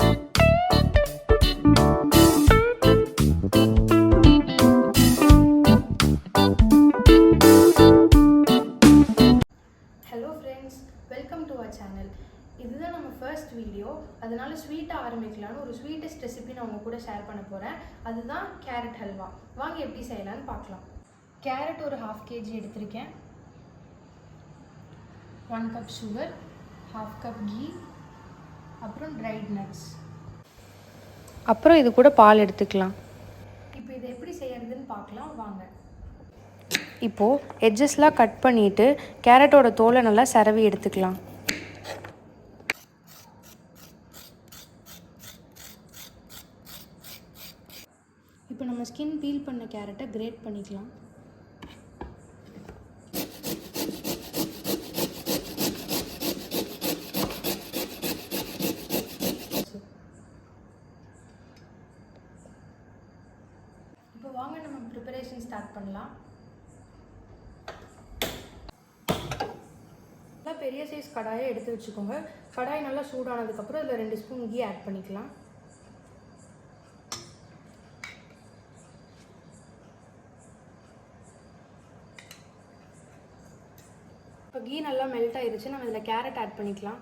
Hello friends, welcome to our channel. இதுதான் நம்ம first video. அதனால ஸ்வீட்டாக ஆரம்பிக்கலான்னு ஒரு ஸ்வீட்டஸ்ட் ரெசிபி நான் உங்கள் கூட ஷேர் பண்ண போகிறேன். அதுதான் கேரட் ஹல்வா. வாங்க எப்படி செய்யலான்னு பார்க்கலாம். கேரட் ஒரு 1/2 kg எடுத்திருக்கேன். 1 கப் சுகர், 1/2 கப் கீ, அப்புறம் ட்ரைட் நட்ஸ், அப்புறம் இது கூட பால் எடுத்துக்கலாம். இப்போ இதை எப்படி செய்யறதுன்னு பார்க்கலாம் வாங்க. இப்போது எட்ஜஸ்லாம் கட் பண்ணிவிட்டு கேரட்டோட தோலை நல்லா செரவி எடுத்துக்கலாம். இப்போ நம்ம ஸ்கின் பீல் பண்ண கேரட்டை கிரேட் பண்ணிக்கலாம். இப்போ வாங்க நம்ம ப்ரிப்பரேஷன் ஸ்டார்ட் பண்ணலாம். பெரிய சைஸ் கடாயை எடுத்து வச்சுக்கோங்க. கடாய் நல்லா சூடானதுக்கப்புறம் இதில் 2 ஸ்பூன் கீ ஆட் பண்ணிக்கலாம். இப்போ கீ நல்லா மெல்ட் ஆயிடுச்சு. நம்ம இதில் கேரட் ஆட் பண்ணிக்கலாம்.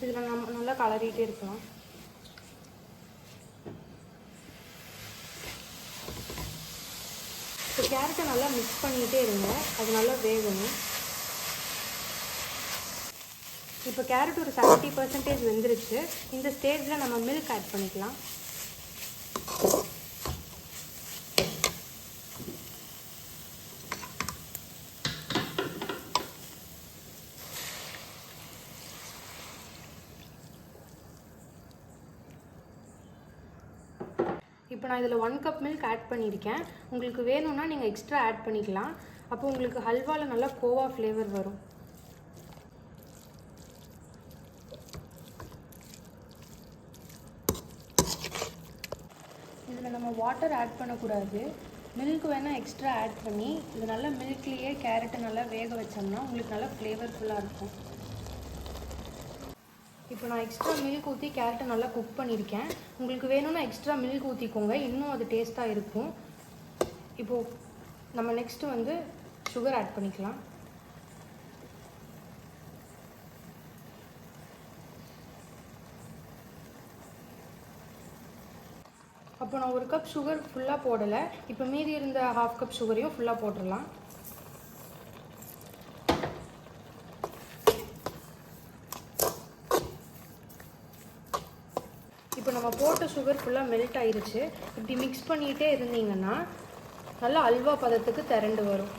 இதில் நம்ம நல்லா கலரிட்டே இருக்கலாம். இப்போ கேரட்டை நல்லா மிக்ஸ் பண்ணிகிட்டே இருங்க, அது நல்லா வேகணும். இப்போ கேரட் ஒரு 70% வெந்துருச்சு. இந்த ஸ்டேஜில் நம்ம மில்க் ஆட் பண்ணிக்கலாம். இப்போ நான் இதில் 1 கப் மில்க் ஆட் பண்ணியிருக்கேன். உங்களுக்கு வேணும்னா நீங்கள் எக்ஸ்ட்ரா ஆட் பண்ணிக்கலாம். அப்போ உங்களுக்கு ஹல்வாவில் நல்லா கோவா ஃப்ளேவர் வரும். இதில் நம்ம வாட்டர் ஆட் பண்ணக்கூடாது. மில்க் வேணால் எக்ஸ்ட்ரா ஆட் பண்ணி இது நல்லா மில்க்லேயே கேரட்டை நல்லா வேக வச்சோம்னா உங்களுக்கு நல்லா ஃப்ளேவர்ஃபுல்லாக இருக்கும். இப்போ நான் எக்ஸ்ட்ரா மில்க் ஊற்றி கேரட்டை நல்லா குக் பண்ணியிருக்கேன். உங்களுக்கு வேணும்னா எக்ஸ்ட்ரா மில்க் ஊற்றிக்கோங்க, இன்னும் அது டேஸ்ட்டாக இருக்கும். இப்போது நம்ம நெக்ஸ்ட்டு சுகர் ஆட் பண்ணிக்கலாம். அப்போ நான் 1 கப் சுகர் ஃபுல்லாக போடலை. இப்போ மீதி இருந்த 1/2 கப் சுகரையும் ஃபுல்லாக போட்டுடலாம். இப்போ நம்ம போட்ட சுகர் ஃபுல்லாக மெல்ட் ஆயிடுச்சு. இப்படி மிக்ஸ் பண்ணிகிட்டே இருந்தீங்கன்னா நல்லா அல்வா பதத்துக்கு திரண்டு வரும்.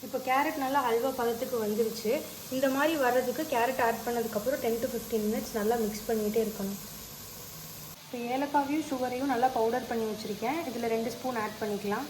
இப்போ கேரட் நல்லா அல்வா பதத்துக்கு வந்துருச்சு. இந்த மாதிரி வர்றதுக்கு கேரட் ஆட் பண்ணதுக்கப்புறம் 10 to 15 மினிட்ஸ் நல்லா மிக்ஸ் பண்ணிகிட்டே இருக்கணும். இப்போ ஏலக்காவையும் சுகரையும் நல்லா பவுடர் பண்ணி வச்சுருக்கேன். இதில் 2 ஸ்பூன் ஆட் பண்ணிக்கலாம்.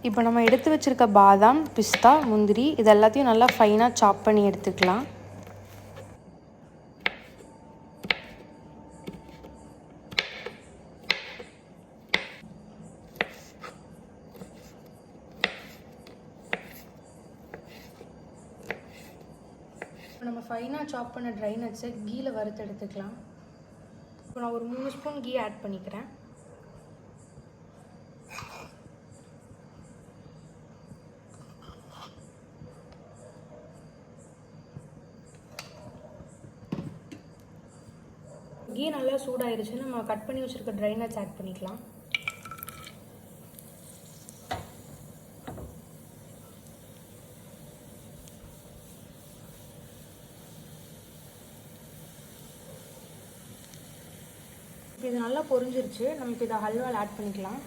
இப்போ நம்ம எடுத்து வச்சுருக்க பாதாம், பிஸ்தா, முந்திரி இது எல்லாத்தையும் நல்லா ஃபைனாக சாப் பண்ணி எடுத்துக்கலாம். இப்போ நம்ம ஃபைனாக சாப் பண்ண ட்ரை நட்ஸை கீயில் வறுத்து எடுத்துக்கலாம். இப்போ நான் ஒரு 3 ஸ்பூன் கீ ஆட் பண்ணிக்கிறேன். கீ நல்லா சூடாயிருச்சு. நம்ம கட் பண்ணி வச்சுருக்க ட்ரை நட்ஸ் ஆட் பண்ணிக்கலாம். இப்போ இது நல்லா பொரிஞ்சிருச்சு. நம்ம இப்போ இதை ஹல்வாவில் ஆட் பண்ணிக்கலாம்.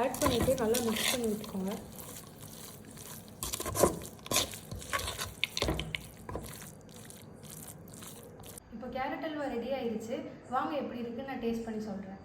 ஆட் பண்ணிவிட்டு நல்லா மிக்ஸ் பண்ணி விட்டுக்கோங்க. இப்போ கேரட் அல்வா ரெடி ஆயிடுச்சு. வாங்க எப்படி இருக்குன்னு நான் டேஸ்ட் பண்ணி சொல்கிறேன்.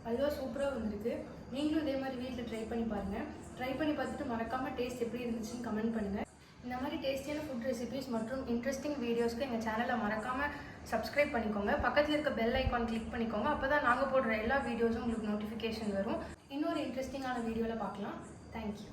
அல்வா சூப்பராக வந்திருக்கு. நீங்களும் இதே மாதிரி வீட்டில் ட்ரை பண்ணி பாருங்கள். ட்ரை பண்ணி பார்த்துட்டு மறக்காமல் டேஸ்ட் எப்படி இருந்துச்சுன்னு கமெண்ட் பண்ணுங்கள். இந்த மாதிரி டேஸ்டியான ஃபுட் ரெசிபிஸ் மற்றும் இன்ட்ரெஸ்டிங் வீடியோஸ்க்கு எங்கள் சேனலை மறக்காமல் சப்ஸ்கிரைப் பண்ணிக்கோங்க. பக்கத்தில் இருக்க பெல் ஐக்கான் கிளிக் பண்ணிக்கோங்க. அப்போ தான் நாங்கள் போடுற எல்லா வீடியோஸும் உங்களுக்கு நோட்டிஃபிகேஷன் வரும். இன்னொரு இன்ட்ரெஸ்டிங்கான வீடியோவில் பார்க்கலாம். தேங்க்யூ.